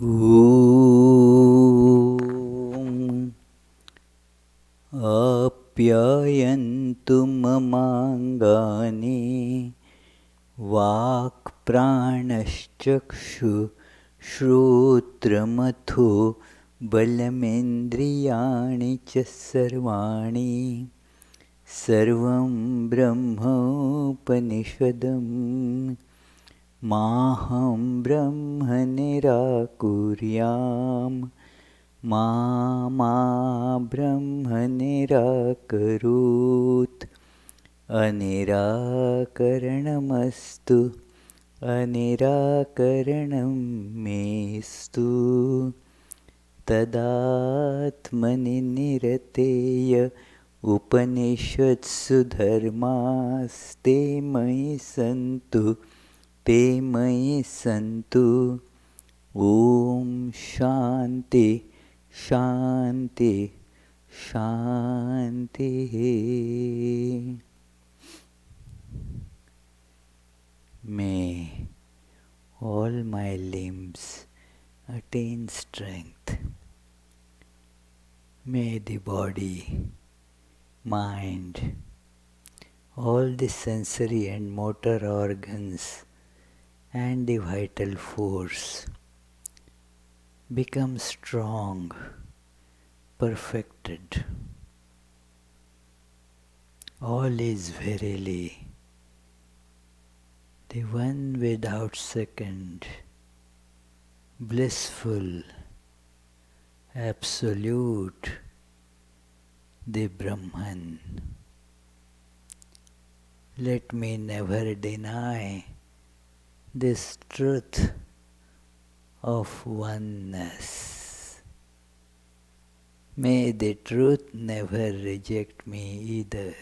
ॐ आप्यायन्तु ममाङ्गानि वाक्प्राणश्चक्षुश्रोत्रमथो बलमिन्द्रियाणि च सर्वाणि सर्वं ब्रह्मोपनिषदं माहं ब्रह्म निराकुर्याम् मा ब्रह्म निराकरोत् अनिराकरणमस्तु अनिराकरणं मेस्तु तदात्मनि निरतेय उपनिषत्सु धर्मास्ते मयि सन्तु ते मयि सन्तु ॐ शान्ति शान्ति शान्तिः. May all my limbs attain strength. May the body, mind, all the sensory and motor organs and the vital force become strong, perfected. All is verily the one without second, blissful, absolute, the Brahman. Let me never deny this truth of oneness. May the truth never reject me either.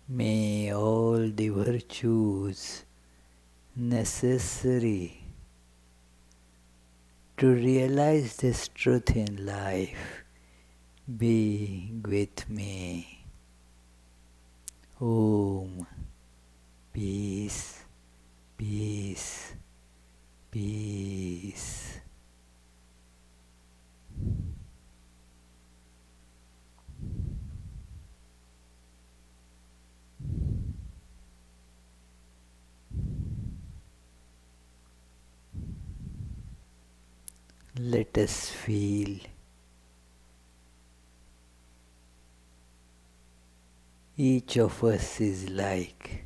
May all the virtues necessary to realize this truth in life be with me. Om. Peace, peace, peace. Let us feel each of us is like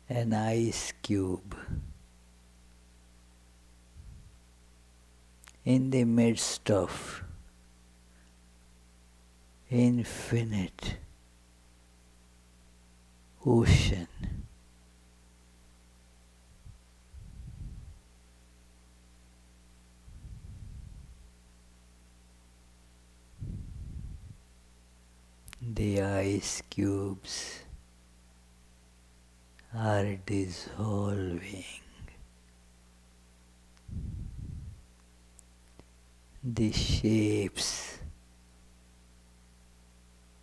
an ice cube in the midst of infinite ocean. The ice cubes are dissolving. The shapes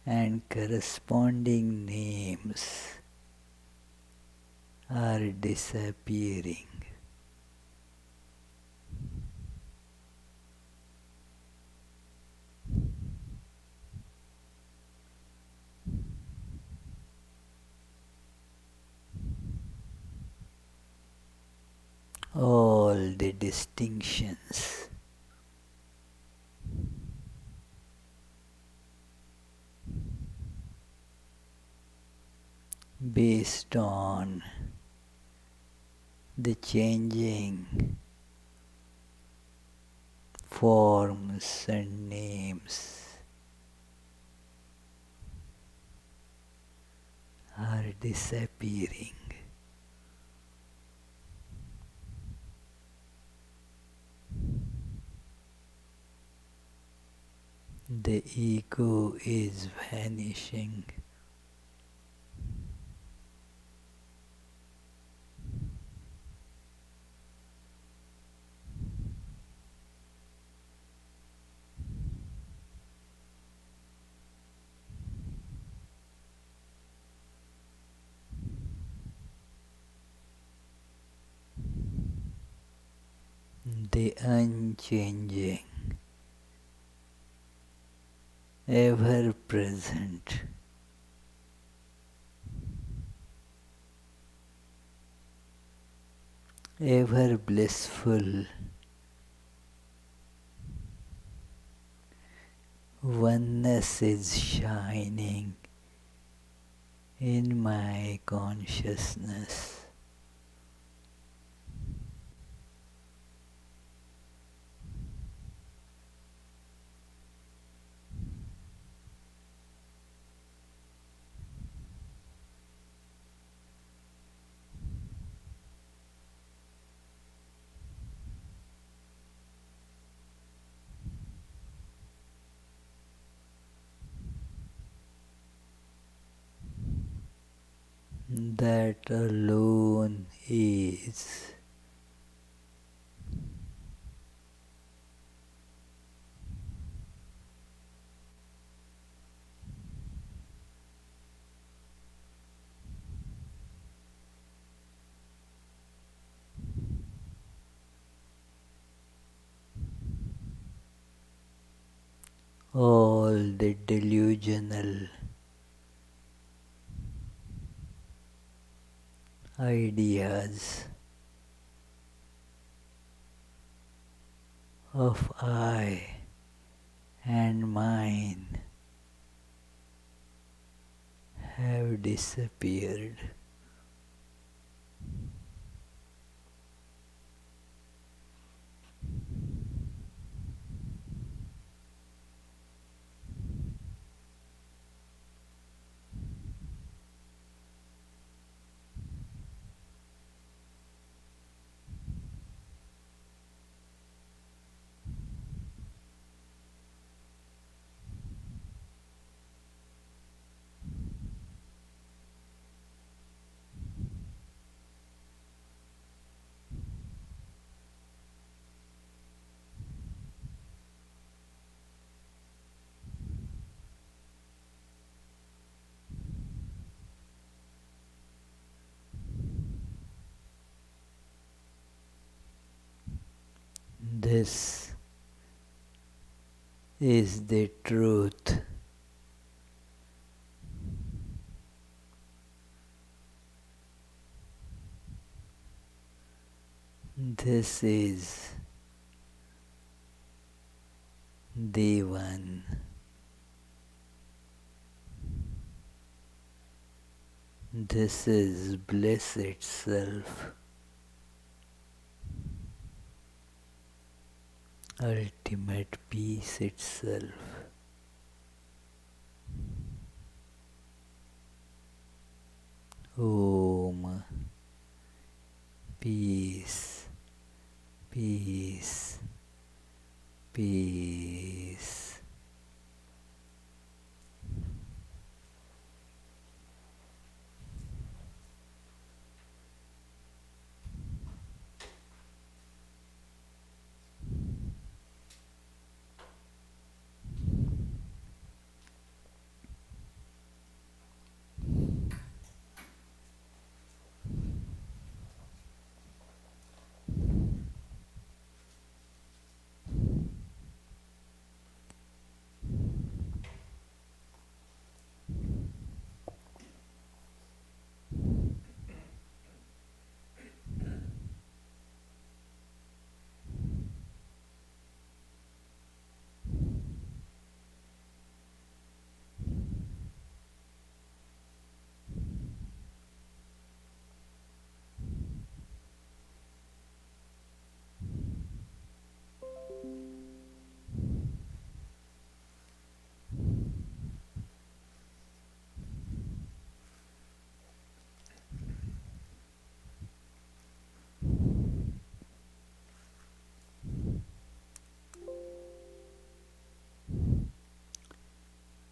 and corresponding names are disappearing. All the distinctions based on the changing forms and names are disappearing. The ego is vanishing. the unchanging, ever-present, ever-blissful oneness is shining in my consciousness. That alone is. All the delusional ideas of I and mine have disappeared. This is the truth. This is the one. This is bliss itself, ultimate peace itself. Om. Peace, peace, peace.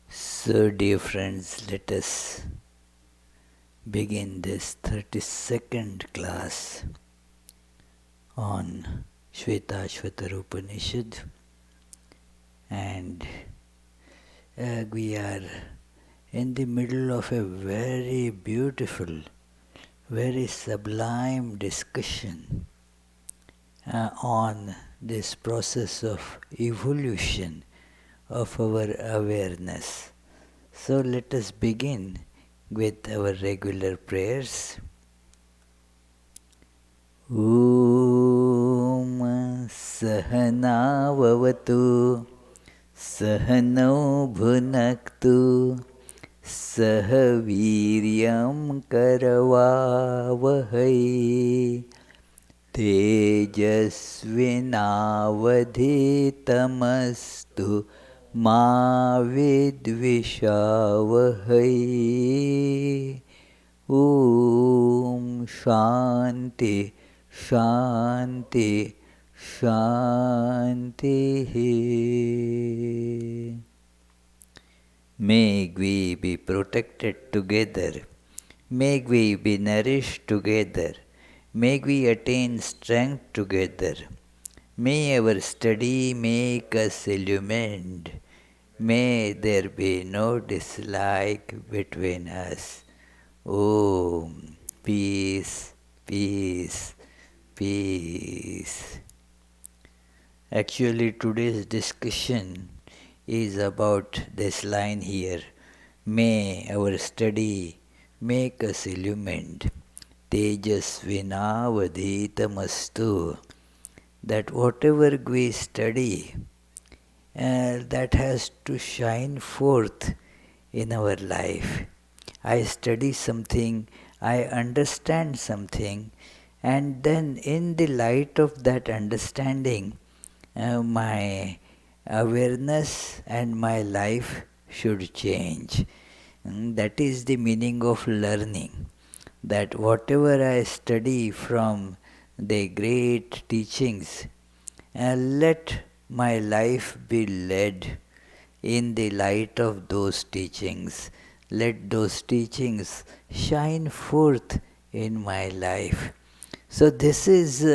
So, dear friends, let us begin this 32nd class on Svetasvatara Upanisad, and we are in the middle of a very beautiful, very sublime discussion on this process of evolution of our awareness. So let us begin with our regular prayers. Om Sahana Vavatu Sahano Bhunaktu Sah Viryam Karavavahai Tejasvinavadhitamastu Ma Vidvishavahai. Om Shanti Shanti Shanti. May we be protected together. May we be nourished together. May we attain strength together. May our study make us illumined. May there be no dislike between us. Om. Peace, peace, peace. Actually, today's discussion is about this line here. May our study make us illumined. Tejasvinavadhitamastu. That whatever we study, that has to shine forth in our life. I study something, I understand something, and then in the light of that understanding, my awareness and my life should change. That is the meaning of learning. That whatever I study from the great teachings, let my life be led in the light of those teachings. Let those teachings shine forth in my life. So this is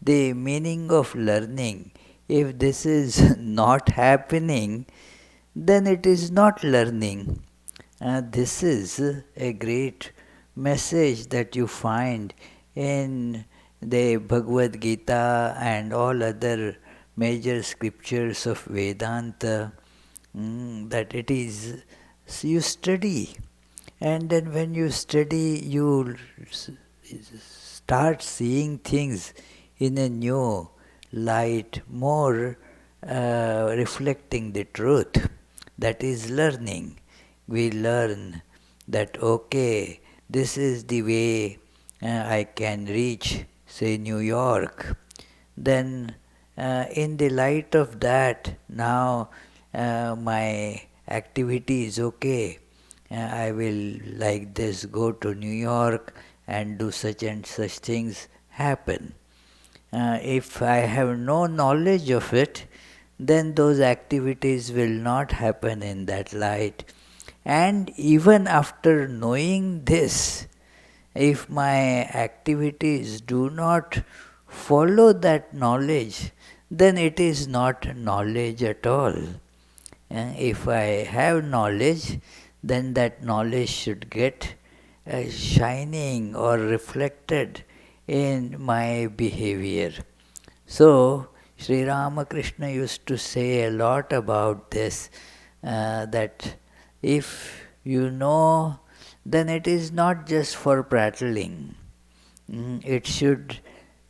the meaning of learning. If this is not happening, then it is not learning. This is a great message that you find in the Bhagavad Gita and all other major scriptures of Vedanta, that it is, you study, and then when you study, you start seeing things in a new light, more reflecting the truth. That is learning. We learn that, okay, this is the way I can reach, say, New York. Then in the light of that, now my activity is okay. I will like this go to New York and do such and such things happen. If I have no knowledge of it, then those activities will not happen in that light. And even after knowing this, if my activities do not follow that knowledge, then it is not knowledge at all. If I have knowledge, then that knowledge should get shining or reflected in my behavior. So, Sri Ramakrishna used to say a lot about this, that if you know, then it is not just for prattling. It should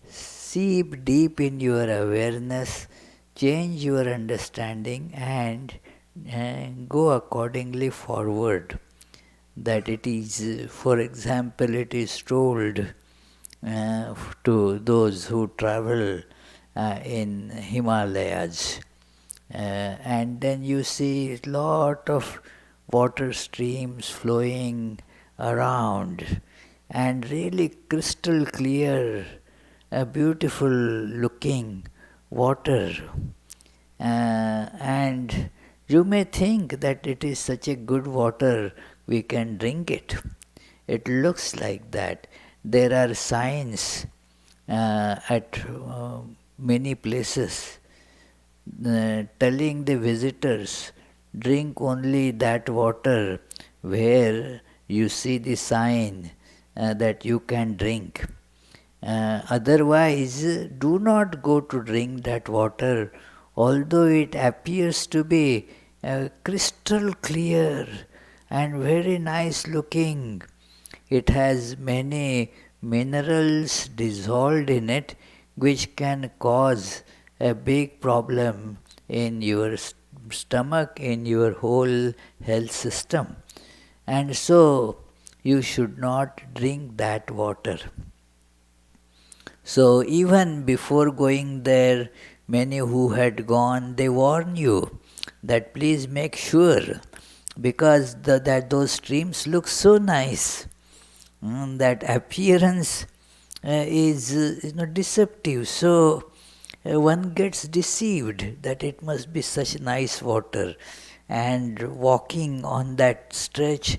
seep deep in your awareness, change your understanding, and go accordingly forward. That it is, for example, it is told to those who travel in Himalayas, and then you see lot of water streams flowing around, and really crystal clear, beautiful looking water. And you may think that it is such a good water, we can drink it. It looks like that. There are signs at many places telling the visitors, drink only that water where you see the sign that you can drink. Otherwise, do not go to drink that water, although it appears to be crystal clear and very nice looking. It has many minerals dissolved in it which can cause a big problem in your stomach, in your whole health system. And so you should not drink that water. So even before going there, many who had gone, they warn you that please make sure, because that those streams look so nice. That appearance is deceptive. So one gets deceived that it must be such nice water. And walking on that stretch,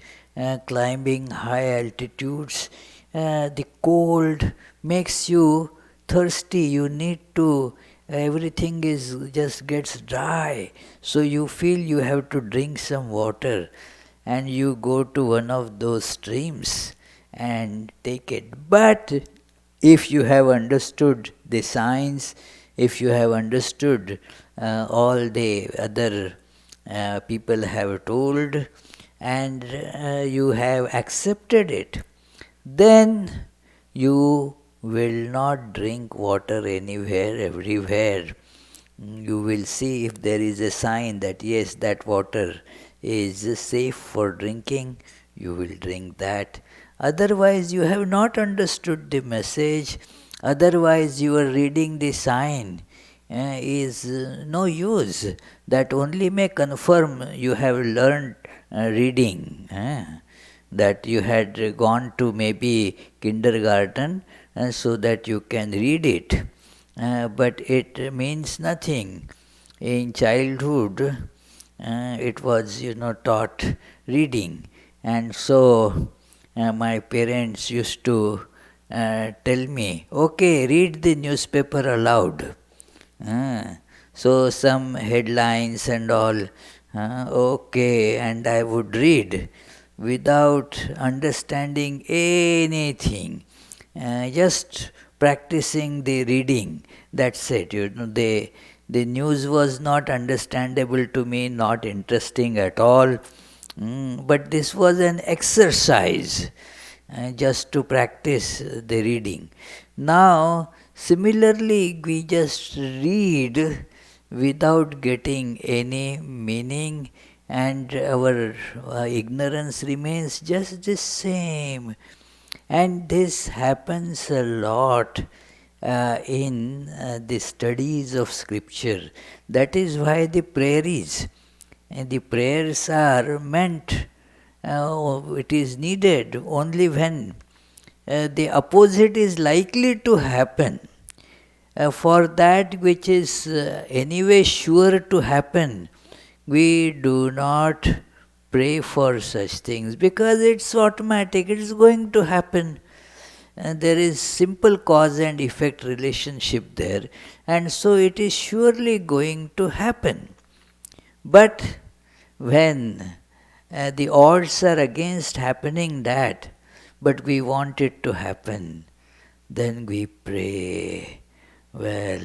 climbing high altitudes, the cold makes you thirsty. You need to, everything is just gets dry. So you feel you have to drink some water, and you go to one of those streams and take it. But if you have understood the science, if you have understood all the other people have told, and you have accepted it, then you will not drink water anywhere, everywhere. You will see if there is a sign that yes, that water is safe for drinking, you will drink that. Otherwise, you have not understood the message. Otherwise, you are reading the sign is no use. That only may confirm you have learned reading. That you had gone to maybe kindergarten so that you can read it. But it means nothing. In childhood, it was taught reading, and so my parents used to tell me, okay, read the newspaper aloud. So some headlines and all, okay, and I would read without understanding anything, just practicing the reading. That's it. The news was not understandable to me, not interesting at all. But this was an exercise just to practice the reading. Now, similarly, we just read without getting any meaning, and our ignorance remains just the same. And this happens a lot in the studies of scripture. That is why the prayer is. And the prayers are meant, it is needed only when the opposite is likely to happen. For that which is anyway sure to happen, we do not pray for such things, because it's automatic, it is going to happen. There is simple cause and effect relationship there, and so it is surely going to happen. But when the odds are against happening that, but we want it to happen, then we pray. Well,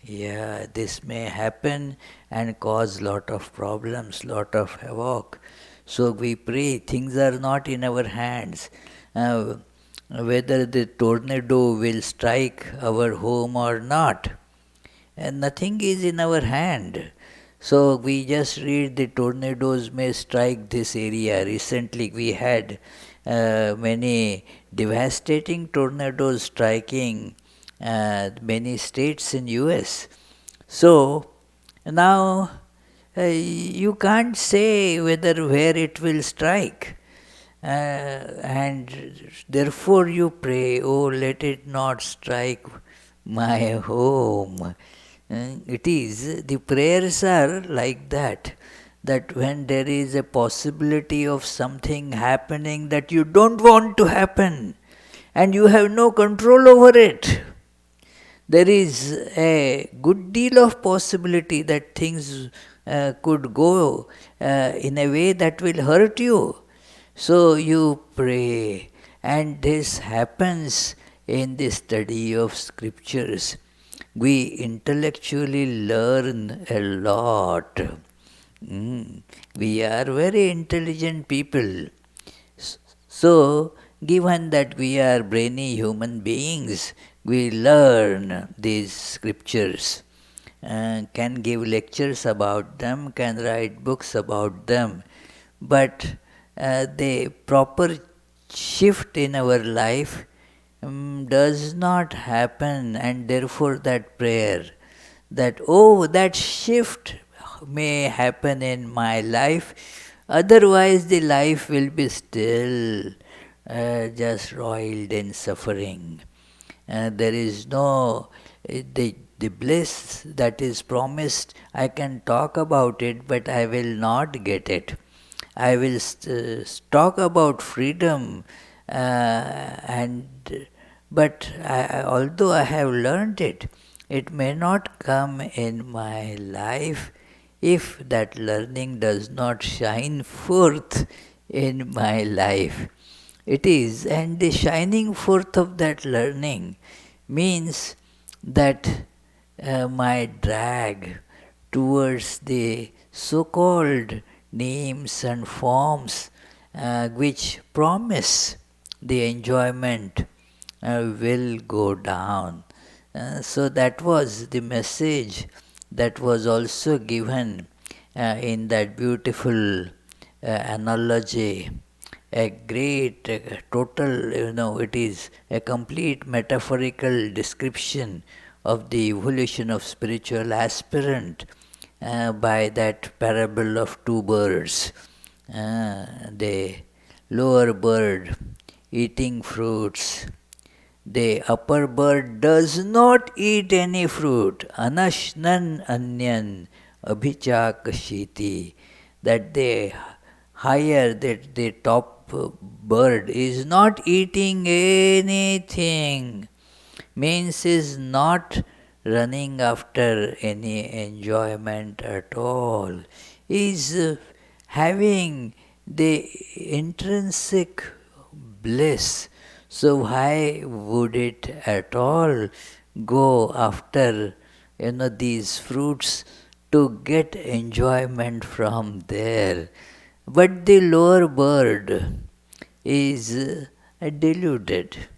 yeah, this may happen and cause lot of problems, lot of havoc. So we pray. Things are not in our hands. Whether the tornado will strike our home or not, and nothing is in our hand. So we just read the tornadoes may strike this area. Recently we had many devastating tornadoes striking many states in US. So now you can't say where it will strike. And therefore you pray, oh, let it not strike my home. It is, the prayers are like that when there is a possibility of something happening that you don't want to happen, and you have no control over it. There is a good deal of possibility that things could go in a way that will hurt you. So you pray, and this happens in the study of scriptures, we intellectually learn a lot. We are very intelligent people. So, given that we are brainy human beings, we learn these scriptures, can give lectures about them, can write books about them, but the proper shift in our life does not happen, and therefore that prayer, that that shift may happen in my life, otherwise the life will be still just roiled in suffering. There is no the bliss that is promised. I can talk about it, but I will not get it. I will talk about freedom, and but although I have learned it, it may not come in my life if that learning does not shine forth in my life. It is, and the shining forth of that learning means that my drag towards the so-called names and forms which promise the enjoyment will go down. So that was the message that was also given in that beautiful analogy, a great total, it is a complete metaphorical description of the evolution of spiritual aspirant by that parable of two birds. The lower bird eating fruits, the upper bird does not eat any fruit. Anashnan anyan abhichakashiti. That the higher, that the top bird is not eating anything, means is not running after any enjoyment at all, is having the intrinsic bliss. So why would it at all go after these fruits to get enjoyment from there? But the lower bird is deluded,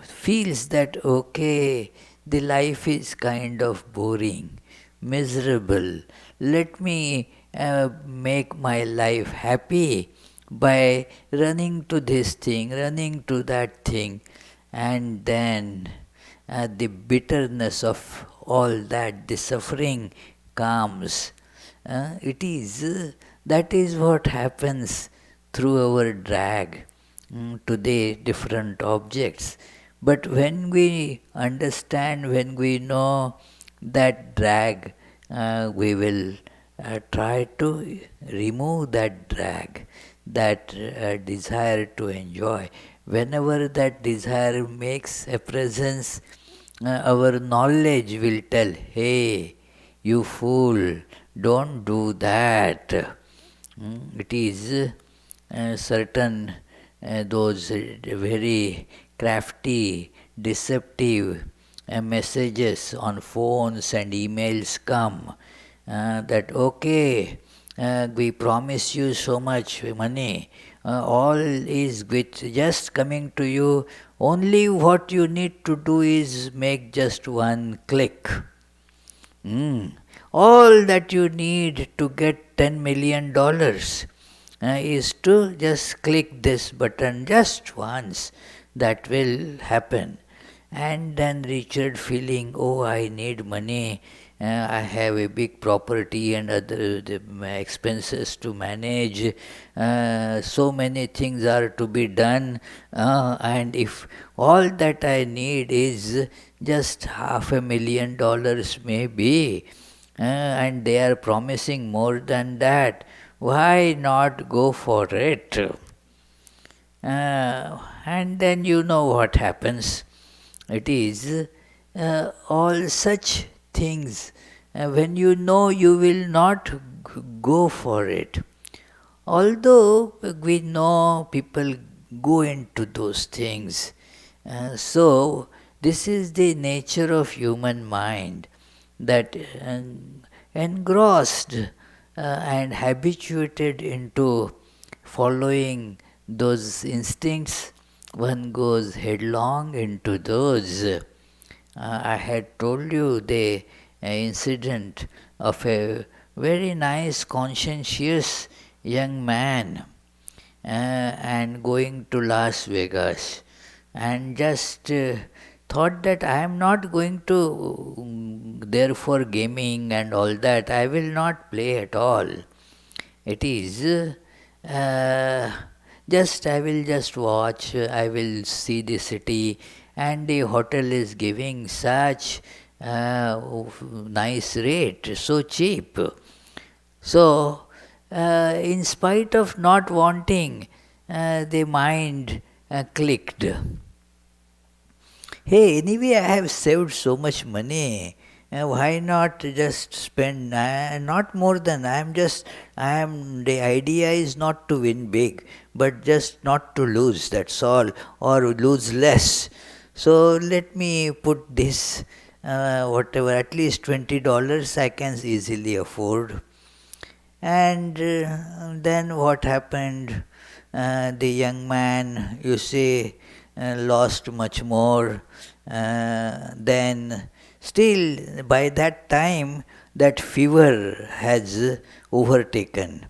feels that okay, the life is kind of boring, miserable. Let me make my life happy by running to this thing, running to that thing, and then the bitterness of all that, the suffering comes. That is what happens through our drag to the different objects. But when we understand, when we know that drag, we will try to remove that drag, that desire to enjoy. Whenever that desire makes a presence, our knowledge will tell, hey, you fool, don't do that. It is certain those very crafty, deceptive messages on phones and emails come that okay, we promise you so much money, all is with just coming to you, only what you need to do is make just one click. All that you need to get $10 million is to just click this button just once. That will happen. And then Richard feeling, oh, I need money, I have a big property and other expenses to manage, so many things are to be done, and if all that I need is just $500,000 maybe, and they are promising more than that, why not go for it? And then you know what happens. It is all such things. When you know, you will not go for it. Although we know people go into those things, So, this is the nature of human mind, that engrossed and habituated into following those instincts, one goes headlong into those. I had told you the incident of a very nice, conscientious young man and going to Las Vegas, and just thought that I am not going to there for gaming and all that. I will not play at all. It is just I will just watch. I will see the city, and the hotel is giving such nice rate, so cheap. So, in spite of not wanting, the mind clicked. Hey, anyway, I have saved so much money. Why not just spend not more than the idea is not to win big, but just not to lose, that's all, or lose less. So let me put this, whatever, at least $20 I can easily afford. And then what happened? The young man, you see, lost much more. Then, still, by that time, that fever has overtaken.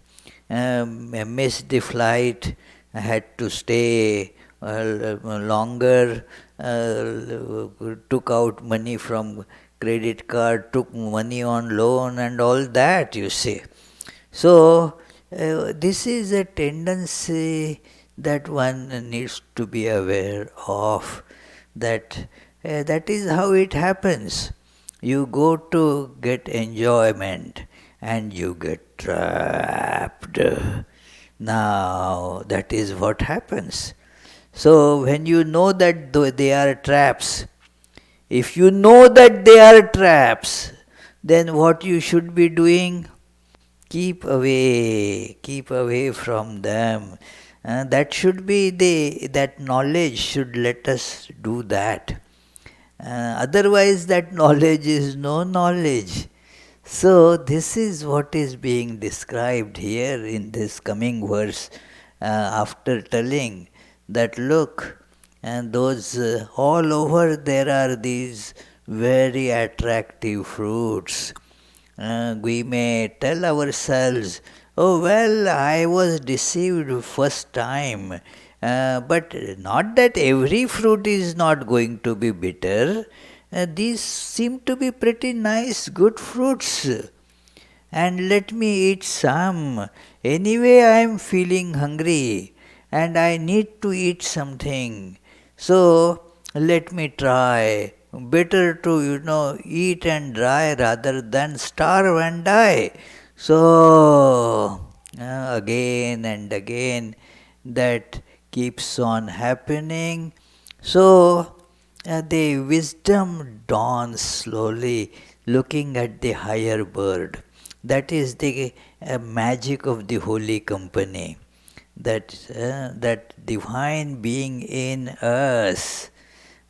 Missed the flight, had to stay longer, took out money from credit card, took money on loan, and all that, you see. So, this is a tendency that one needs to be aware of, that that is how it happens. You go to get enjoyment and you get trapped. Now, that is what happens. So, when you know that they are traps, if you know that they are traps, then what you should be doing? Keep away from them. That should be that knowledge should let us do that. Otherwise, that knowledge is no knowledge. So, this is what is being described here in this coming verse, after telling that look, and those all over there are these very attractive fruits. We may tell ourselves, oh well, I was deceived first time. But not that every fruit is not going to be bitter. These seem to be pretty nice, good fruits. And let me eat some. Anyway, I am feeling hungry and I need to eat something. So, let me try. Better to, eat and die rather than starve and die. So, again and again, that keeps on happening. So, the wisdom dawns slowly, looking at the higher bird. That is the magic of the holy company. That divine being in us,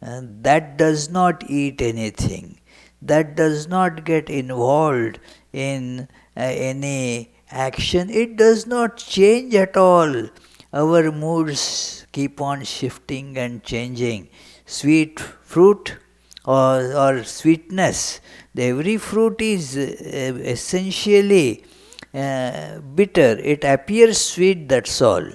that does not eat anything, that does not get involved in any action, it does not change at all. Our moods keep on shifting and changing. Sweet fruit or sweetness, every fruit is essentially bitter. It appears sweet, that's all.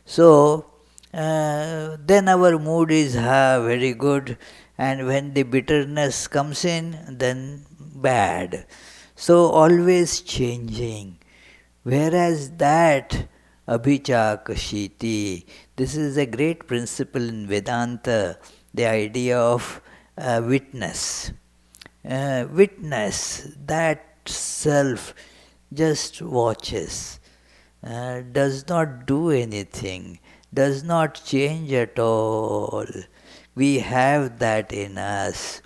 So, then our mood is very good, and when the bitterness comes in, then bad. So, always changing. Whereas that abhichakashiti, this is a great principle in Vedanta, the idea of witness. Witness, that self just watches, does not do anything, does not change at all. We have that in us,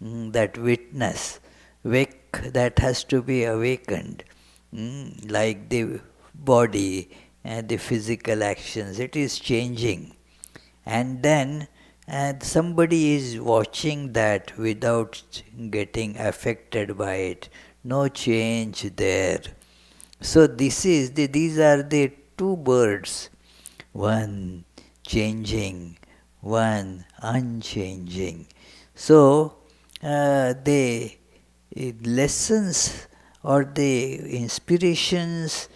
that witness, that has to be awakened, like the body and the physical actions, it is changing. And then and somebody is watching that without getting affected by it. No change there. So these are the two birds, one changing, one unchanging. So the lessons or the inspirations,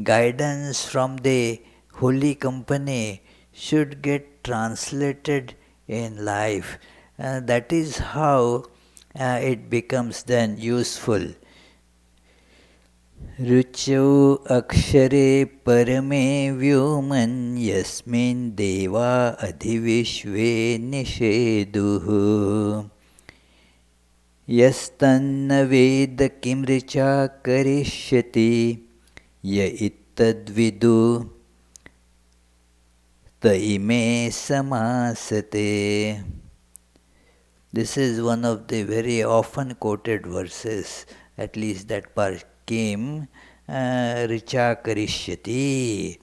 guidance from the holy company should get translated in life. That is how it becomes then useful. ऋचौ अक्षरे परमे व्योमन् यस्मिन् देवा अधिविश्वे निषेदुः यस्तन्न वेद किं ऋचा करिष्यति य इत्तद्विदु त इमे समासते. This is one of the very often quoted verses, at least that part came, richa karishyati.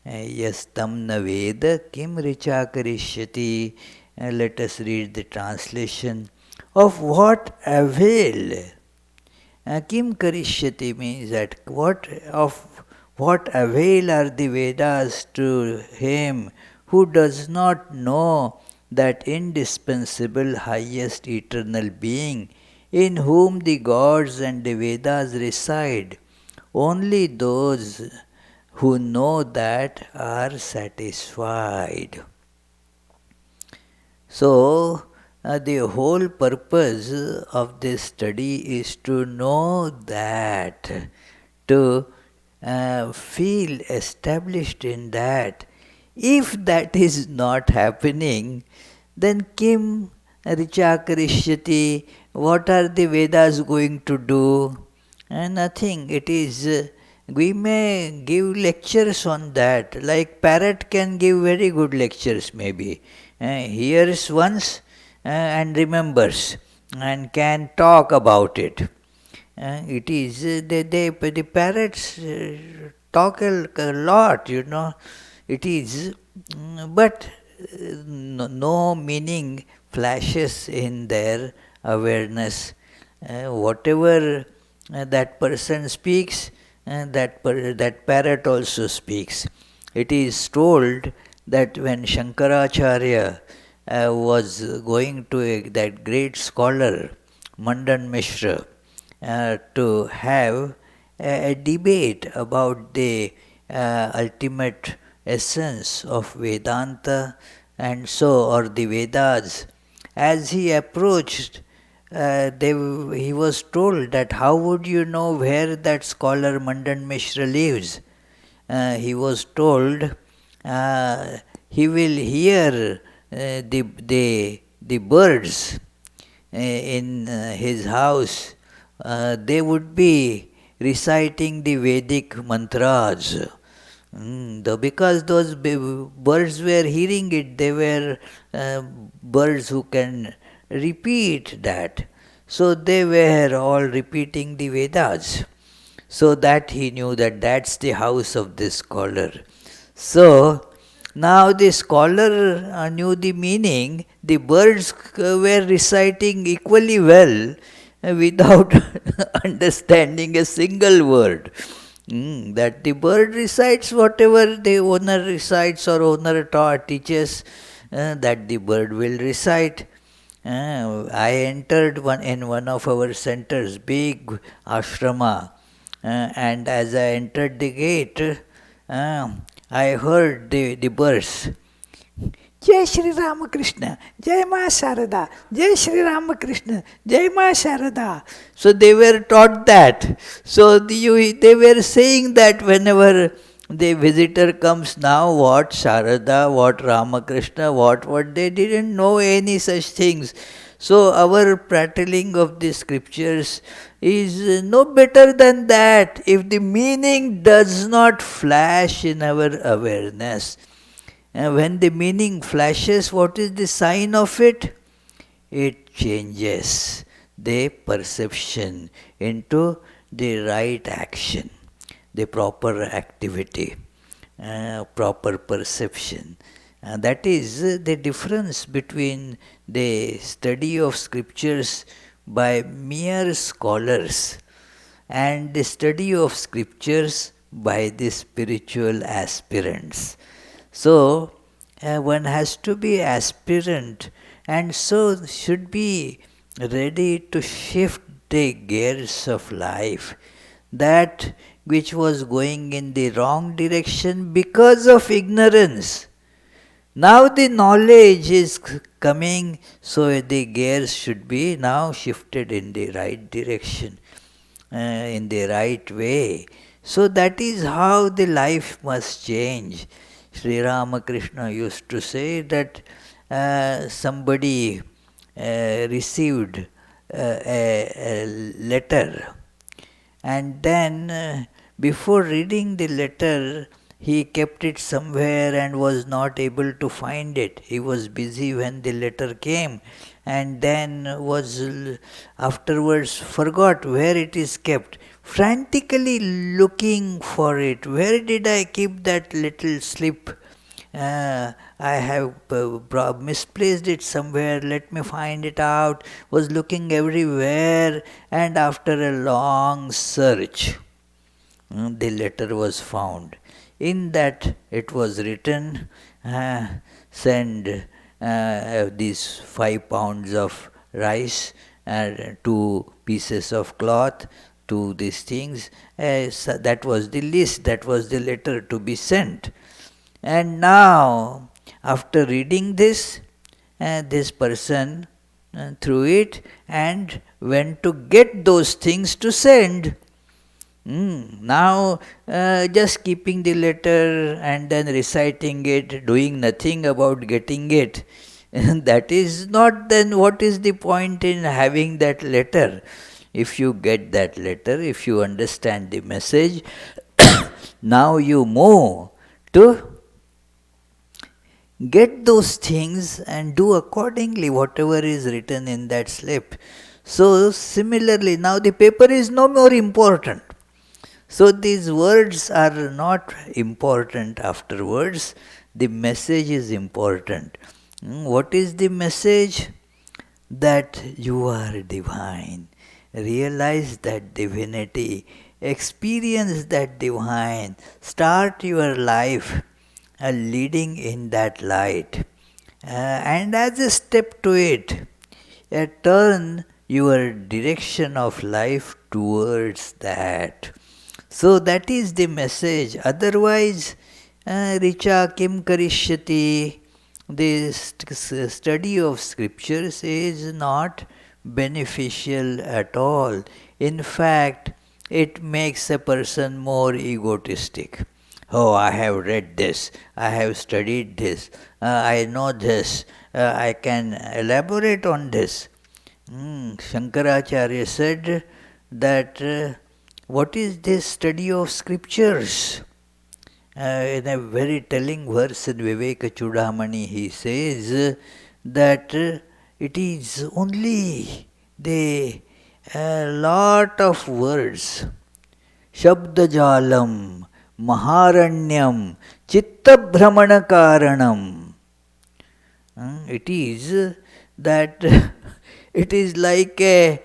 Yastam na veda kim richa karishyati. Let us read the translation. Of what avail? Kim karishyati means that of what avail are the Vedas to him who does not know that indispensable highest eternal being in whom the gods and the Vedas reside. Only those who know that are satisfied. So, the whole purpose of this study is to know that, to feel established in that. If that is not happening, then kim richa karishyati, what are the Vedas going to do? Nothing. It is, we may give lectures on that, like parrot can give very good lectures maybe. Hears once and remembers and can talk about it. It is, the parrots talk a lot, you know. It is, but no meaning flashes in their awareness. Whatever that person speaks, that parrot also speaks. It is told that when Shankaracharya was going to that great scholar, Mandan Mishra, to have a debate about the ultimate essence of Vedanta and so, or the Vedas. As he approached, he was told that how would you know where that scholar Mandan Mishra lives? He was told he will hear the birds in his house. They would be reciting the Vedic mantras. Because those birds were hearing it, they were birds who can repeat that. So they were all repeating the Vedas. So that he knew that that's the house of this scholar. So now the scholar knew the meaning. The birds were reciting equally well without understanding a single word. That the bird recites whatever the owner recites or owner teaches, that the bird will recite. I entered in one of our centers, big ashrama, and as I entered the gate, I heard the birds. Jai Shri Ramakrishna, Jai Ma Sharada, Jai Shri Ramakrishna, Jai Ma Sharada. So they were taught that. So they were saying that whenever the visitor comes now, what Sharada, what Ramakrishna, what, they didn't know any such things. So our prattling of the scriptures is no better than that if the meaning does not flash in our awareness. When the meaning flashes, what is the sign of it? It changes the perception into the right action, the proper activity, proper perception. That is the difference between the study of scriptures by mere scholars and the study of scriptures by the spiritual aspirants. So, one has to be aspirant and so should be ready to shift the gears of life. That which was going in the wrong direction because of ignorance. Now the knowledge is coming, so the gears should be now shifted in the right direction, in the right way. So that is how the life must change. Sri Ramakrishna used to say that somebody received a letter, and then before reading the letter, he kept it somewhere and was not able to find it. He was busy when the letter came, and then was afterwards forgot where it is kept, frantically looking for it. Where did I keep that little slip? I have misplaced it somewhere, let me find it out. Was looking everywhere, and after a long search, the letter was found. In that it was written, send these 5 pounds of rice and 2 pieces of cloth to these things. So that was the list, that was the letter to be sent. And now, after reading this, this person threw it and went to get those things to send. Now, just keeping the letter and then reciting it, doing nothing about getting it, that is not, then what is the point in having that letter? If you get that letter, if you understand the message, now you move to get those things and do accordingly whatever is written in that slip. So, similarly, now the paper is no more important. So these words are not important afterwards, the message is important. What is the message? That you are divine. Realize that divinity, experience that divine, start your life leading in that light. And as a step to it, turn your direction of life towards that. So that is the message. Otherwise, Richa Kim Karishyati, the study of scriptures is not beneficial at all. In fact, it makes a person more egotistic. Oh, I have read this, I have studied this, I know this, I can elaborate on this. Shankaracharya said that what is this study of scriptures? In a very telling verse in Viveka Chudamani, he says that it is only the lot of words, Shabdajalam, Maharanyam, Chittabhramanakaranam. It is that it is like a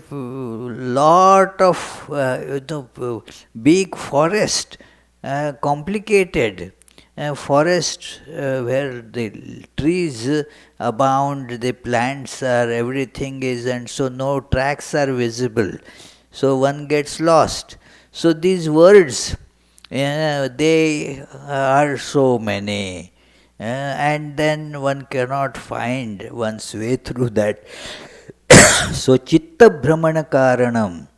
lot of big forest, complicated forest where the trees abound, the plants are, everything is, and so no tracks are visible. So one gets lost. So these words, they are so many. And then one cannot find one's way through that. So chitta brahmana karanam,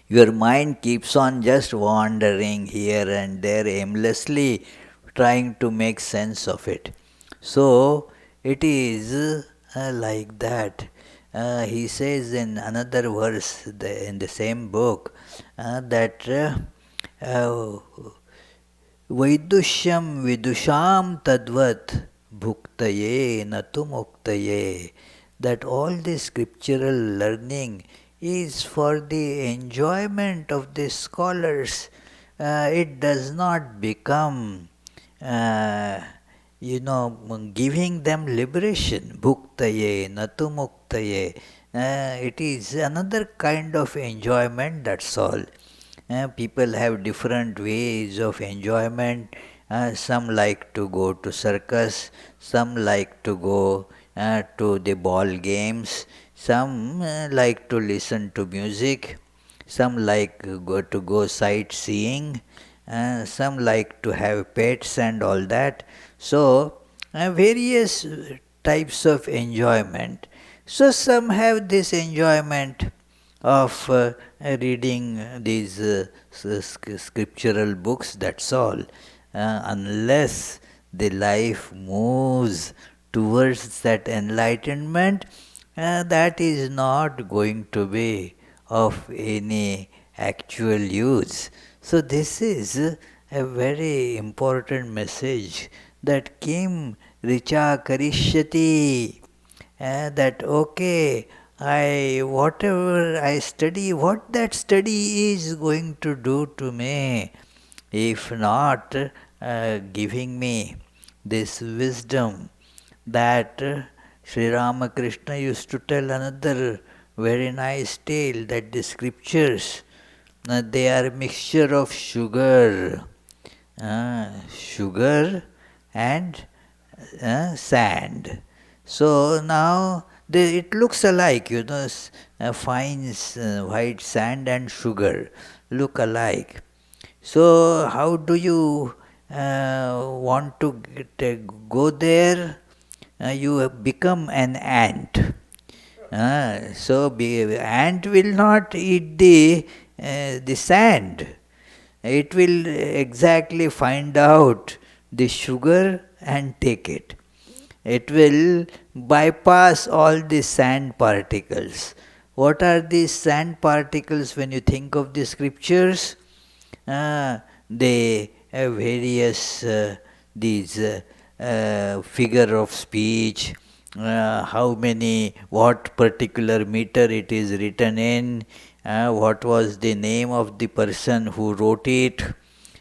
your mind keeps on just wandering here and there aimlessly, trying to make sense of it. So it is like that. He says in another verse in the same book that Vaidushyam vidusham tadvat bhuktaye natu muktaye, that all this scriptural learning is for the enjoyment of the scholars. It does not become giving them liberation. Bhuktaye, natu muktaye. It is another kind of enjoyment, that's all. People have different ways of enjoyment. Some like to go to circus, some like to go to the ball games, some like to listen to music, some like to go sightseeing, some like to have pets and all that. So, various types of enjoyment. So, some have this enjoyment of reading these scriptural books, that's all. Unless the life moves towards that enlightenment, that is not going to be of any actual use. So, this is a very important message that Kim Richa Karishyati. That okay, whatever I study, what that study is going to do to me, if not giving me this wisdom that Sri Ramakrishna used to tell another very nice tale, that the scriptures they are a mixture of sugar and sand. So now it looks alike, fine white sand and sugar look alike. So how do you want to go there? You become an ant. Ant will not eat the sand. It will exactly find out the sugar and take it. It will bypass all the sand particles. What are these sand particles when you think of the scriptures? They have various these figure of speech, what particular meter it is written in, what was the name of the person who wrote it,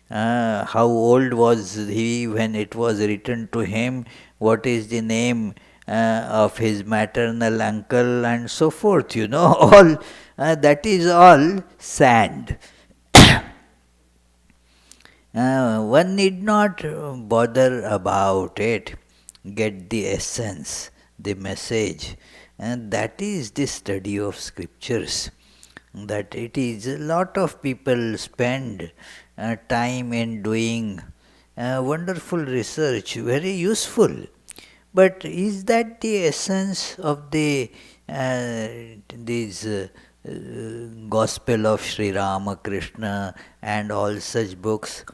how old was he when it was written to him, what is the name of his maternal uncle, and so forth, all that is all sand. One need not bother about it, get the essence, the message, and that is the study of scriptures. That it is a lot of people spend time in doing wonderful research, very useful. But is that the essence of these Gospel of Sri Ramakrishna and all such books?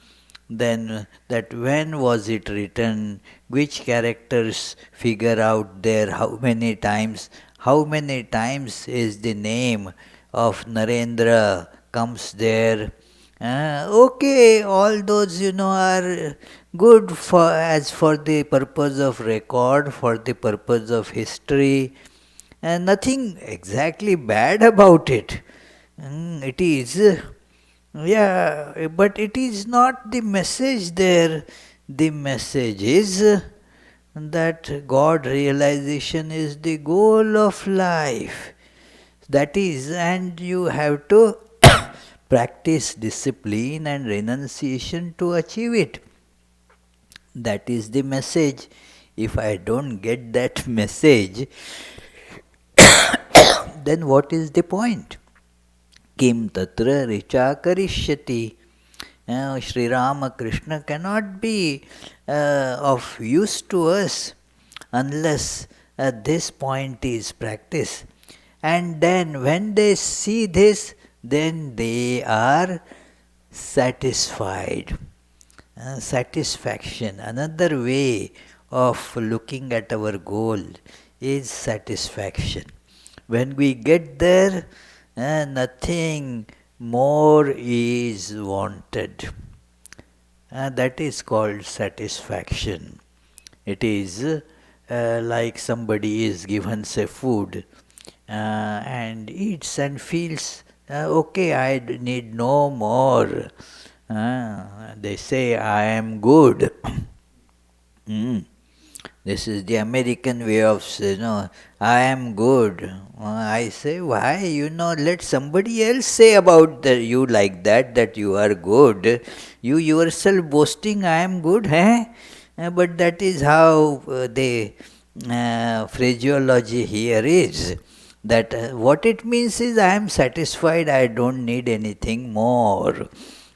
Then that when was it written, which characters figure out there, how many times is the name of Narendra comes there. Okay, all those are good for the purpose of record, for the purpose of history, and nothing exactly bad about it. It is, but it is not the message there. The message is that God realization is the goal of life. That is, and you have to practice discipline and renunciation to achieve it. That is the message. If I don't get that message, then what is the point? Kim tatra richa karishyati. Sri Ramakrishna cannot be of use to us unless this point is practiced. And then when they see this, then they are satisfied. Satisfaction. Another way of looking at our goal is satisfaction. When we get there, nothing more is wanted. That is called satisfaction. It is like somebody is given, say, food and eats and feels, okay, I need no more. They say, I am good. This is the American way of, I am good. I say, why? Let somebody else say about you like that you are good. You yourself boasting, I am good, eh? But that is how the phraseology here is. That what it means is, I am satisfied, I don't need anything more.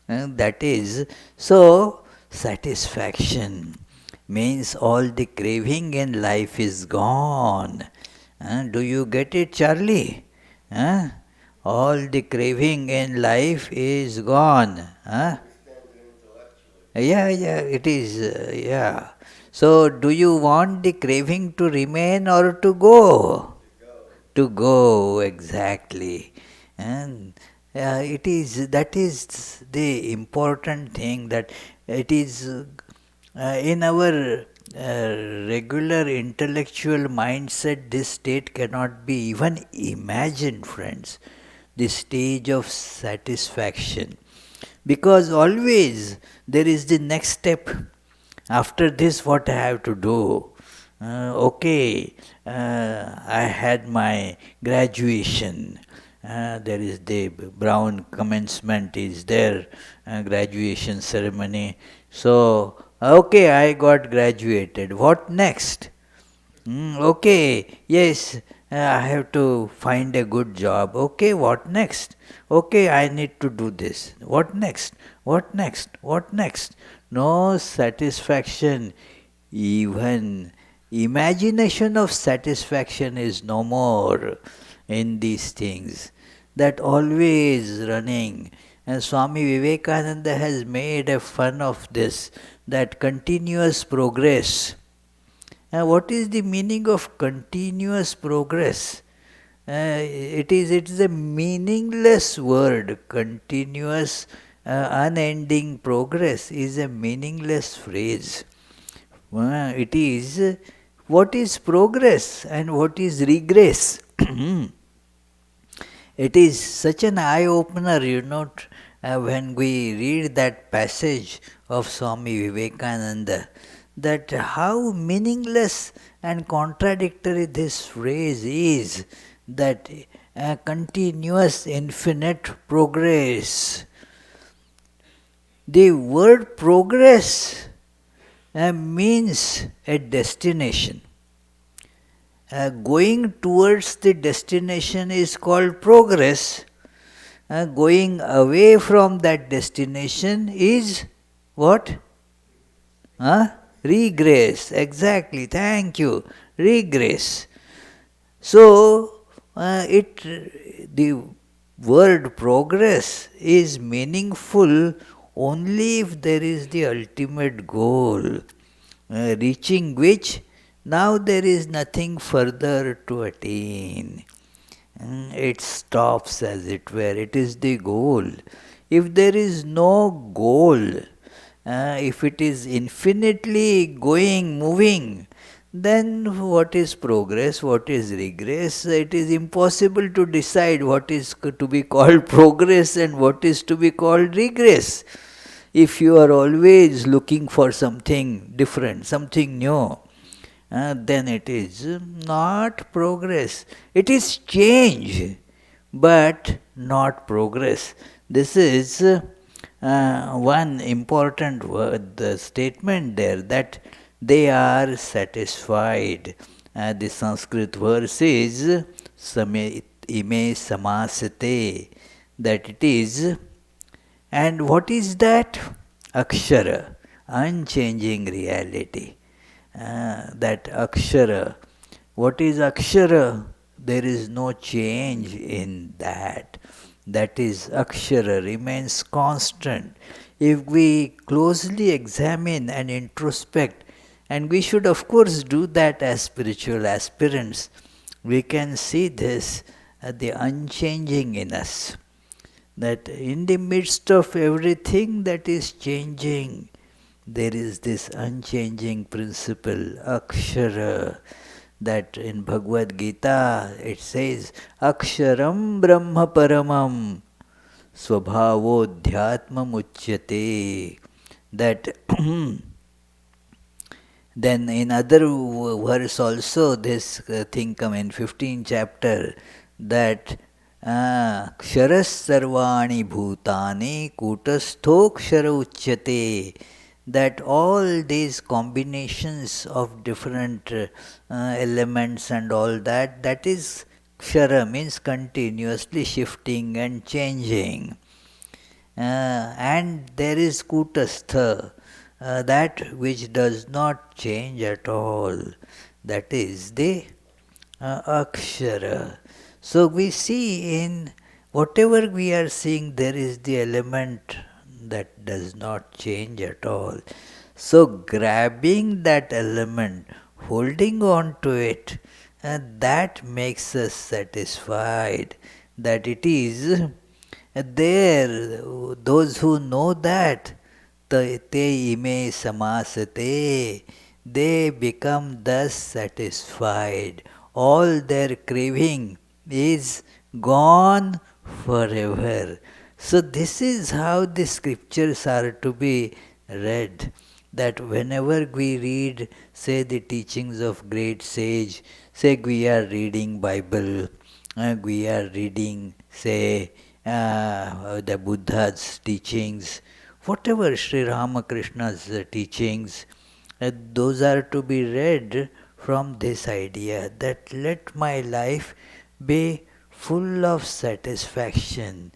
That is, so satisfaction means all the craving in life is gone. Do you get it, Charlie? Huh? All the craving in life is gone. Huh? Yeah, it is. Yeah. So, do you want the craving to remain or to go? To go, exactly. And it is, that is the important thing, that it is in our regular intellectual mindset, this state cannot be even imagined, friends. The stage of satisfaction. Because always there is the next step. After this, what I have to do? Okay, I had my graduation. There is the brown commencement is there, graduation ceremony. So, okay, I got graduated. What next? Okay, yes, I have to find a good job. Okay, what next? Okay, I need to do this. What next? What next? What next? No satisfaction. Even imagination of satisfaction is no more in these things. That always running. And Swami Vivekananda has made a fun of this, that continuous progress. What is the meaning of continuous progress? It is a meaningless word. Continuous, unending progress is a meaningless phrase. It is, what is progress and what is regress? It is such an eye-opener, when we read that passage of Swami Vivekananda, that how meaningless and contradictory this phrase is, that continuous infinite progress. The word progress means a destination. Going towards the destination is called progress. Going away from that destination is what? Regress. Exactly. Thank you. Regress. So, the word progress is meaningful only if there is the ultimate goal, reaching which now there is nothing further to attain. It stops, as it were. It is the goal. If there is no goal, if it is infinitely going, moving, then what is progress, what is regress? It is impossible to decide what is to be called progress and what is to be called regress. If you are always looking for something different, something new, then it is not progress. It is change, but not progress. This is one important word, the statement there, that they are satisfied. The Sanskrit verse is same ime samasate, that it is. And what is that? Akshara, unchanging reality. That Akshara. What is Akshara? There is no change in that. That is, Akshara remains constant. If we closely examine and introspect, and we should of course do that as spiritual aspirants, we can see this, the unchanging in us. That in the midst of everything that is changing, there is this unchanging principle, Akshara, that in Bhagavad Gita it says, Aksharam Brahma Paramam Swabhavodhyatmam Uchyate. That Then in other verse also this thing come in 15th chapter that ksharas sarvani bhutani kutastho uchyate, that all these combinations of different elements and all that, that is kshara, means continuously shifting and changing. And there is kutastha, that which does not change at all, that is the akshara. So we see in whatever we are seeing, there is the element that does not change at all. So grabbing that element, holding on to it, that makes us satisfied that it is there. Those who know that, te ime samasate, they become thus satisfied. All their craving is gone forever. So this is how the scriptures are to be read. That whenever we read, say, the teachings of great sage, say we are reading Bible, we are reading, say, the Buddha's teachings, whatever Sri Ramakrishna's teachings, those are to be read from this idea that let my life be full of satisfaction,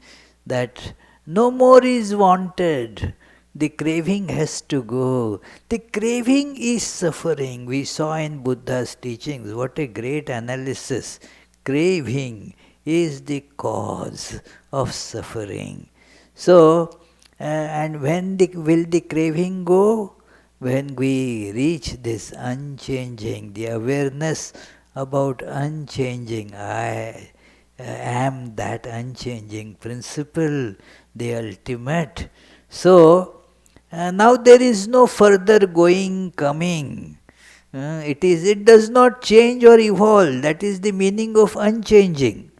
that no more is wanted. The craving has to go. The craving is suffering. We saw in Buddha's teachings, what a great analysis. Craving is the cause of suffering. So, and when will the craving go? When we reach this unchanging, the awareness about unchanging, I am that unchanging principle, the ultimate. So, now there is no further going, coming. It does not change or evolve. That is the meaning of unchanging.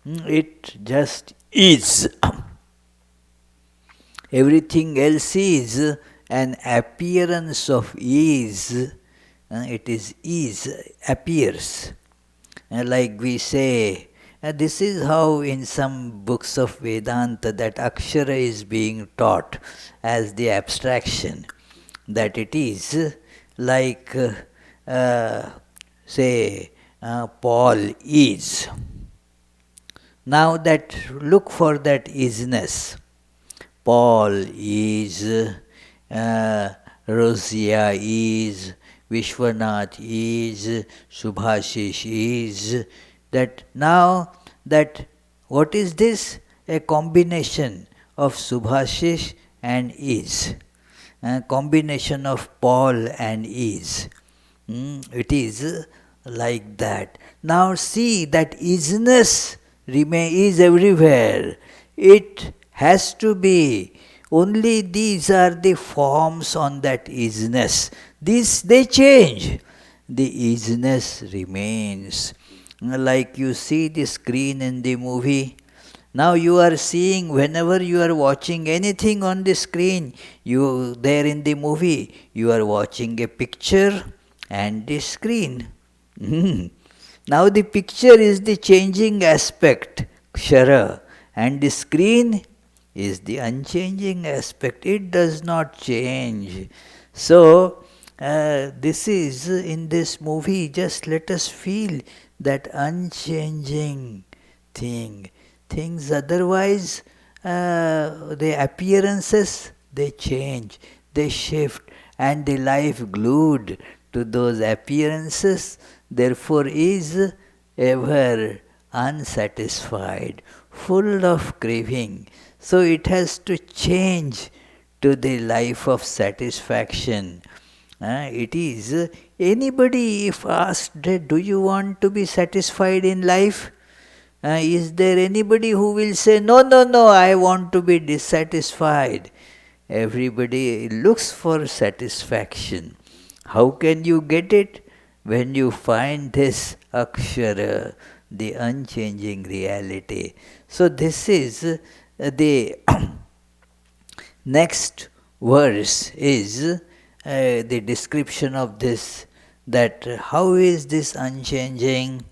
It just is. Everything else is an appearance of ease. It is ease, appears. Like we say, this is how in some books of Vedanta that Akshara is being taught as the abstraction. That it is like, say, Paul is. Now that, look for that isness. Paul is, Rosia is, Vishwanath is, Subhashish is. That now that, what is this? A combination of Subhashish and is. A combination of Paul and is. It is like that. Now see that isness is everywhere. It has to be. Only these are the forms on that isness. These, they change. The isness remains. Like you see the screen in the movie. Now you are seeing, whenever you are watching anything on the screen, you there in the movie, you are watching a picture and the screen. Now the picture is the changing aspect, kshara, and the screen is the unchanging aspect. It does not change. So, this is in this movie, just let us feel that unchanging thing. Things otherwise, the appearances, they change, they shift, and the life glued to those appearances, therefore is ever unsatisfied, full of craving. So it has to change to the life of satisfaction. It is, anybody if asked, do you want to be satisfied in life? Is there anybody who will say, no, no, no, I want to be dissatisfied? Everybody looks for satisfaction. How can you get it? When you find this akshara, the unchanging reality. So this is the next verse is the description of this, that how is this unchanging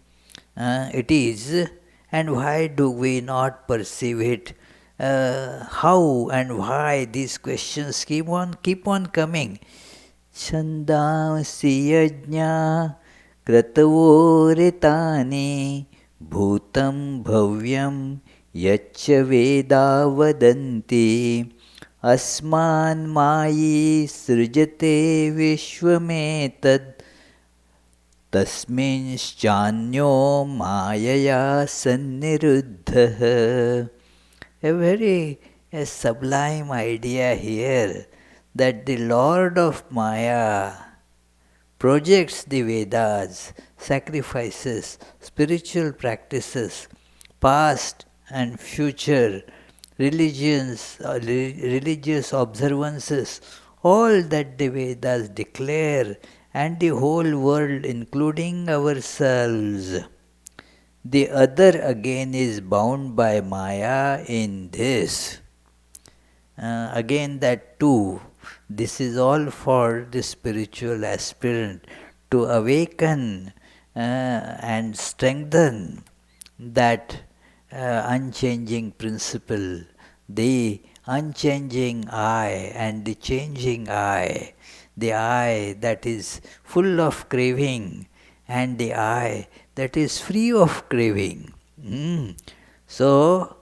it is, and why do we not perceive it? How and why these questions keep on coming. Chandansi yajna kratavoritani bhutam bhavyam yaccha veda vadanti asman mayi srijate vishwametad tasminschanyo mayaya sanniruddha. A very sublime idea here, that the Lord of Maya projects the Vedas, sacrifices, spiritual practices, past and future, religious observances, all that the Vedas declare, and the whole world, including ourselves. The other again is bound by Maya in this. Again, that too, this is all for the spiritual aspirant to awaken and strengthen that unchanging principle, the unchanging I and the changing I, the I that is full of craving and the I that is free of craving. So,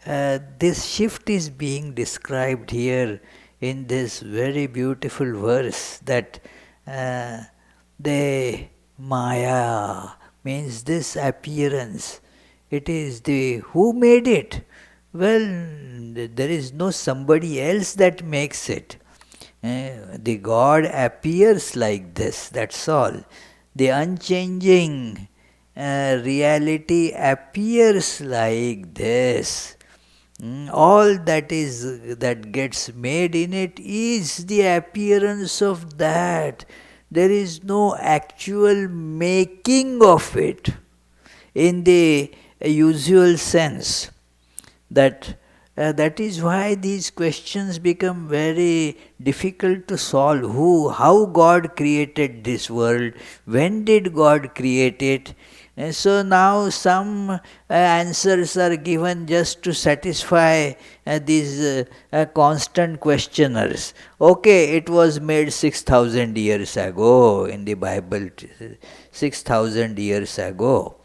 this shift is being described here in this very beautiful verse, that the Maya means this appearance. It is the who made it? Well, there is no somebody else that makes it. The God appears like this, that's all. The unchanging reality appears like this. All that gets made in it is the appearance of that. There is no actual making of it in the usual sense. That is why these questions become very difficult to solve. How God created this world? When did God create it? And so now some answers are given just to satisfy these constant questioners. Okay, it was made 6,000 years ago in the Bible, 6,000 years ago.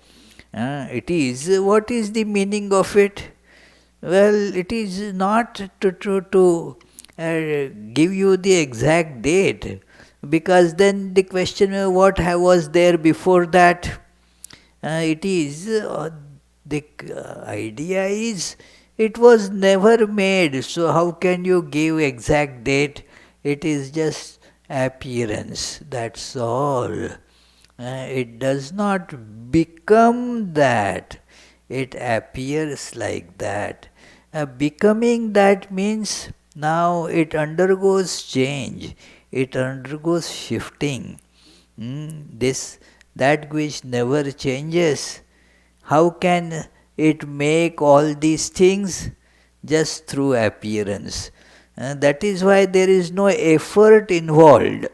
It is, what is the meaning of it? Well, it is not to give you the exact date, because then the question what was there before that? It is, the idea is, it was never made, so how can you give exact date? It is just appearance, that's all. It does not become that, it appears like that. Becoming that means now it undergoes change, it undergoes shifting. That which never changes, how can it make all these things? Just through appearance. That is why there is no effort involved.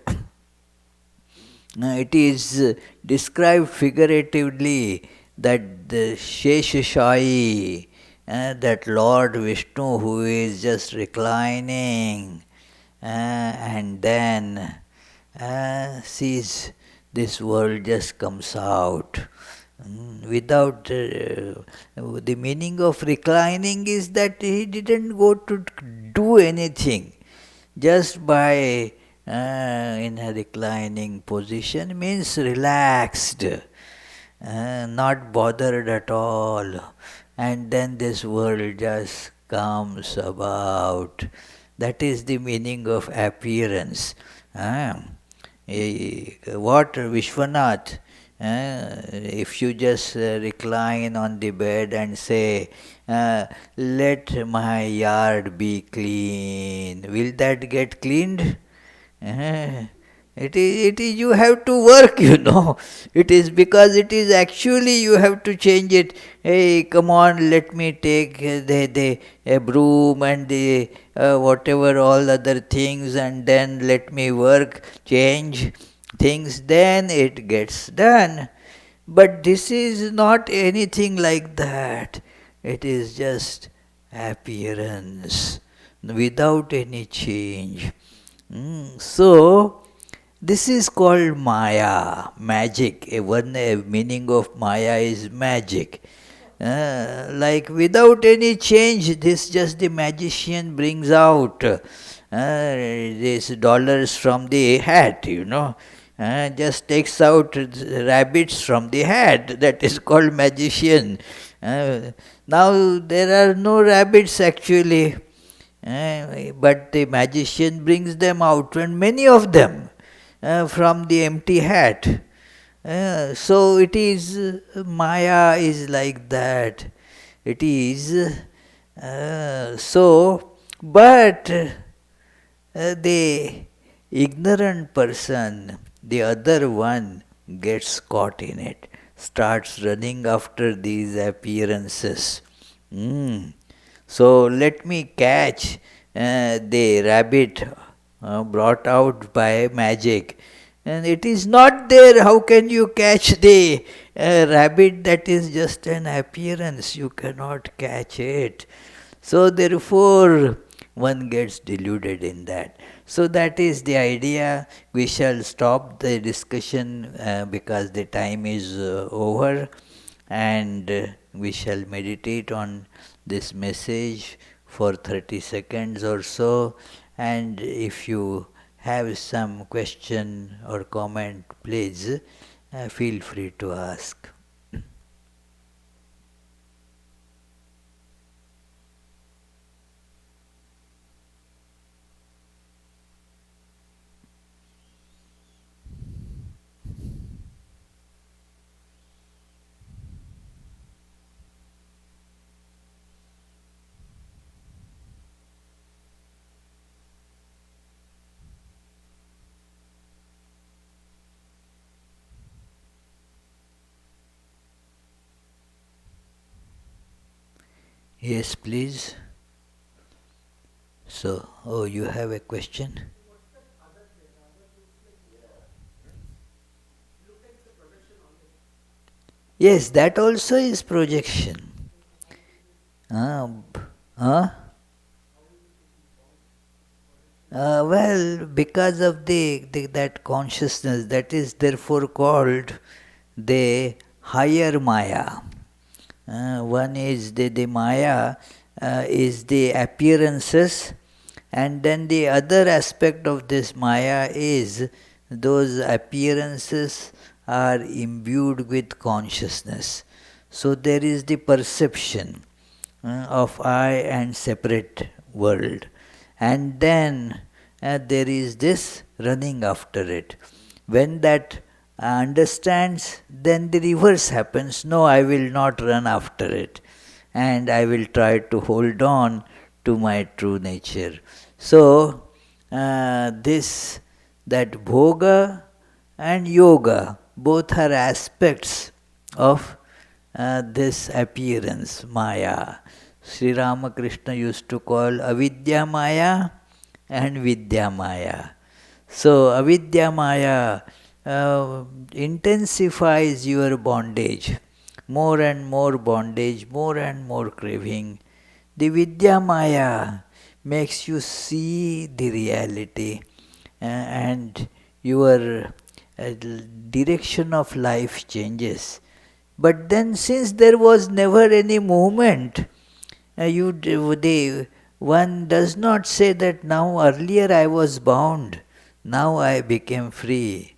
It is described figuratively that the Sheshashai, that Lord Vishnu who is just reclining and then sees this world just comes out. Without the meaning of reclining is that he didn't go to do anything. Just by in a reclining position means relaxed, not bothered at all. And then this world just comes about. That is the meaning of appearance. What Vishwanath, if you just recline on the bed and say, let my yard be clean, will that get cleaned? It is you have to work, It is because it is actually you have to change it. Hey, come on, let me take the a broom and the whatever all other things, and then let me work, change things, then it gets done. But this is not anything like that. It is just appearance without any change. So, this is called Maya, magic. One meaning of Maya is magic. Like without any change, this just the magician brings out these dollars from the hat, just takes out rabbits from the hat. That is called magician. Now there are no rabbits actually, but the magician brings them out, and many of them from the empty hat. So it is, Maya is like that. It is but the ignorant person, the other one, gets caught in it, starts running after these appearances. So let me catch the rabbit brought out by magic. And it is not there. How can you catch the rabbit? That is just an appearance. You cannot catch it. So therefore, one gets deluded in that. So that is the idea. We shall stop the discussion because the time is over, and we shall meditate on this message for 30 seconds or so. And if you have some question or comment, please feel free to ask. Yes, please. So, you have a question? Yes, that also is projection. Huh? Well, because of that consciousness, that is therefore called the higher Maya. One is the Maya is the appearances, and then the other aspect of this Maya is those appearances are imbued with consciousness. So there is the perception of I and separate world, and then there is this running after it. When that understands, then the reverse happens. No, I will not run after it, and I will try to hold on to my true nature. So, that bhoga and yoga, both are aspects of this appearance, Maya. Sri Ramakrishna used to call avidya Maya and vidya Maya. So, avidya Maya intensifies your bondage, more and more bondage, more and more craving. The vidya Maya makes you see the reality, and your direction of life changes. But then, since there was never any movement, one does not say that now earlier I was bound, now I became free.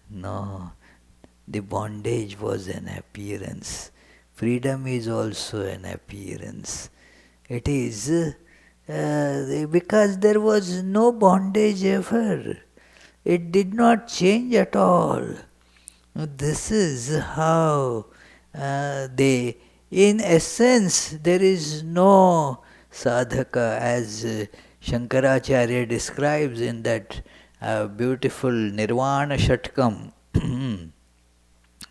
No, the bondage was an appearance. Freedom is also an appearance. It is because there was no bondage ever. It did not change at all. This is how in essence, there is no sadhaka, as Shankaracharya describes in that a beautiful Nirvana Shatkam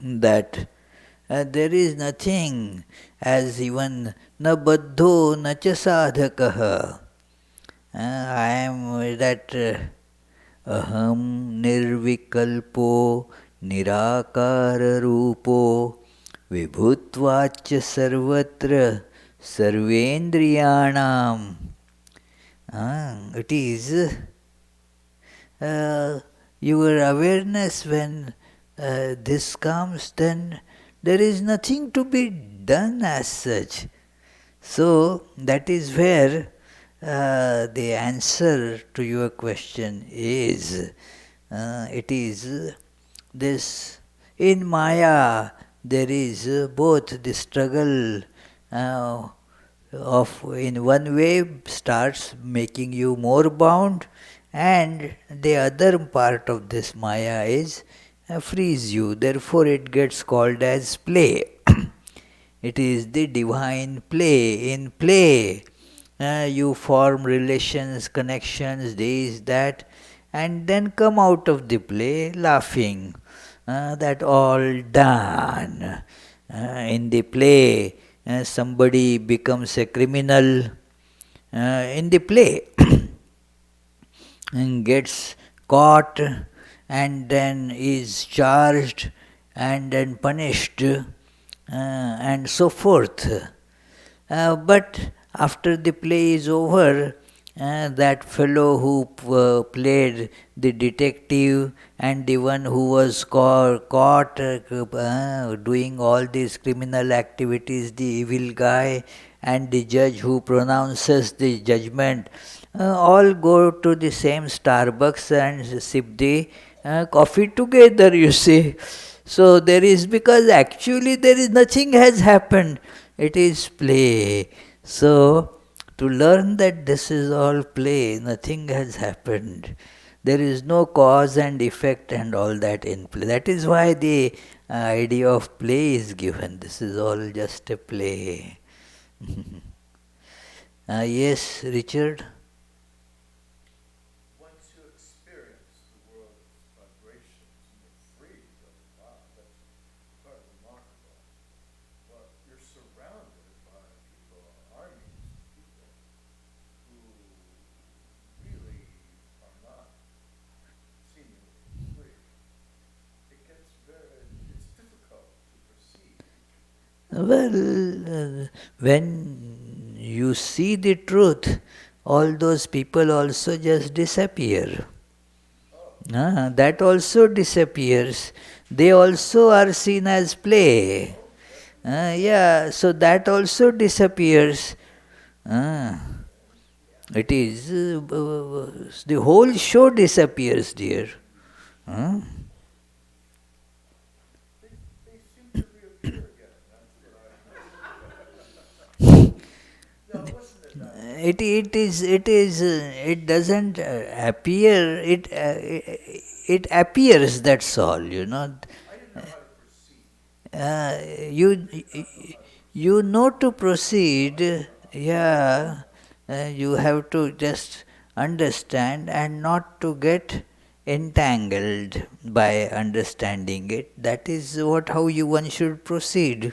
that there is nothing as even na baddho na cha sadhakaha. I am that aham nirvikalpo nirakara rupo vibhutvacha sarvatra sarvendriyanam. It is your awareness when this comes, then there is nothing to be done as such. So that is where the answer to your question is. It is this, in Maya there is both the struggle of in one way starts making you more bound, and the other part of this Maya is frees you. Therefore it gets called as play. It is the divine play. In play, you form relations, connections, this, that, and then come out of the play laughing. That all done. In the play, somebody becomes a criminal. In the play, and gets caught and then is charged and then punished and so forth. But after the play is over, that fellow who played the detective and the one who was caught doing all these criminal activities, the evil guy, and the judge who pronounces the judgment, all go to the same Starbucks and sip the coffee together, you see. So there is, because actually there is nothing has happened. It is play. So to learn that this is all play, nothing has happened. There is no cause and effect and all that in play. That is why the idea of play is given. This is all just a play. Yes, Richard? Once you experience the world's vibrations and you're free, wow, that's quite remarkable. But you're surrounded by people, armies of people, who really are not seemingly free. It's difficult to perceive. Well, when you see the truth, all those people also just disappear. That also disappears. They also are seen as play. Yeah, so that also disappears. It is, the whole show disappears, dear. They seem to reappear again. That's what I Now, wasn't it that? It doesn't appear, it appears, that's all, you know. I didn't know how to proceed. You you know to proceed, yeah, you have to just understand and not to get entangled by understanding it. That is how one should proceed.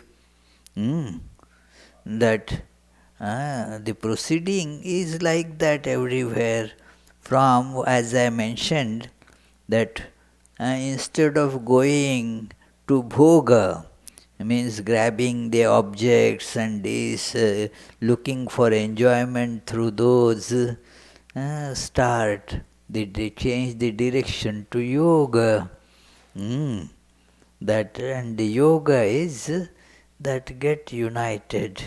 That the proceeding is like that everywhere. From, as I mentioned, that instead of going to bhoga, means grabbing the objects and this, looking for enjoyment through those, they change the direction to yoga. That, and the yoga is that get united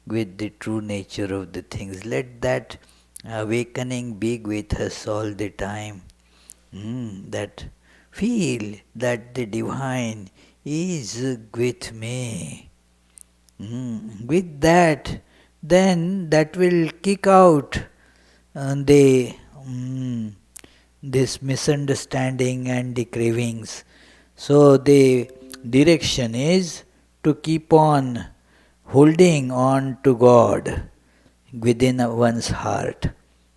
with the true nature of the things. Let that awakening be with us all the time. That feel that the divine is with me. With that, then that will kick out this misunderstanding and the cravings. So the direction is to keep on holding on to God within one's heart.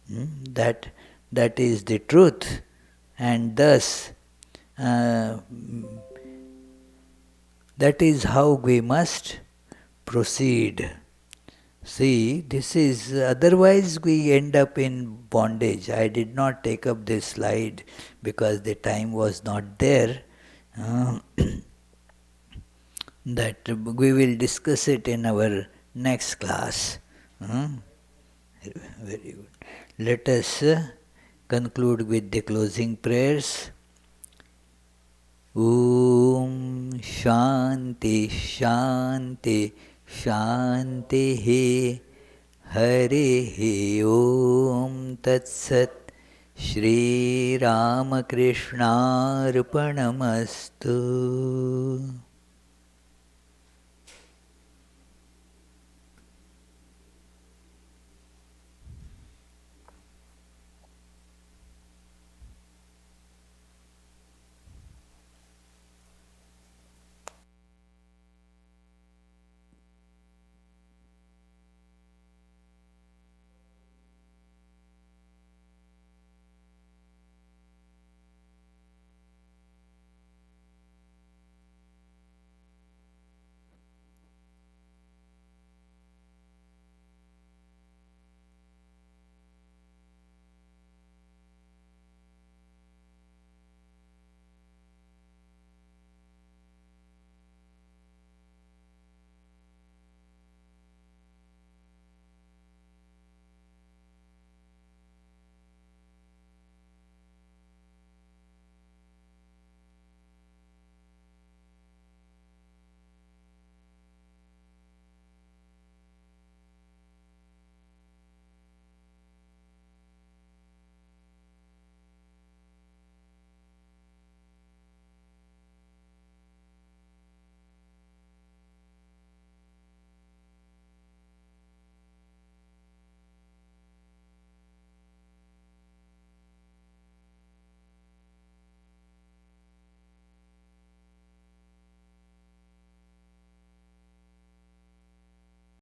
That is the truth, And thus, that is how we must proceed. See, this is otherwise we end up in bondage. I did not take up this slide because the time was not there. Uh, that we will discuss it in our next class. Very good. Let us conclude with the closing prayers. Om Shanti Shanti Shanti Hare Om Tat Sat Shri Ramakrishna Arpanamastu.